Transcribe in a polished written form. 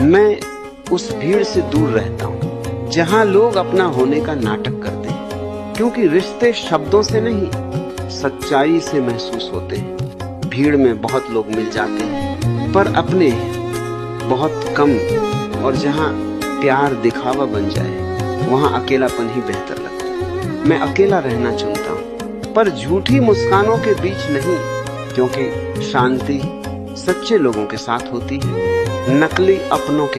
मैं उस भीड़ से दूर रहता हूँ जहाँ लोग अपना होने का नाटक करते हैं, क्योंकि रिश्ते शब्दों से नहीं सच्चाई से महसूस होते हैं। भीड़ में बहुत लोग मिल जाते हैं पर अपने बहुत कम, और जहाँ प्यार दिखावा बन जाए वहाँ अकेलापन ही बेहतर लगता है। मैं अकेला रहना चुनता हूँ, पर झूठी मुस्कानों के बीच नहीं, क्योंकि शांति सच्चे लोगों के साथ होती है, नकली अपनों के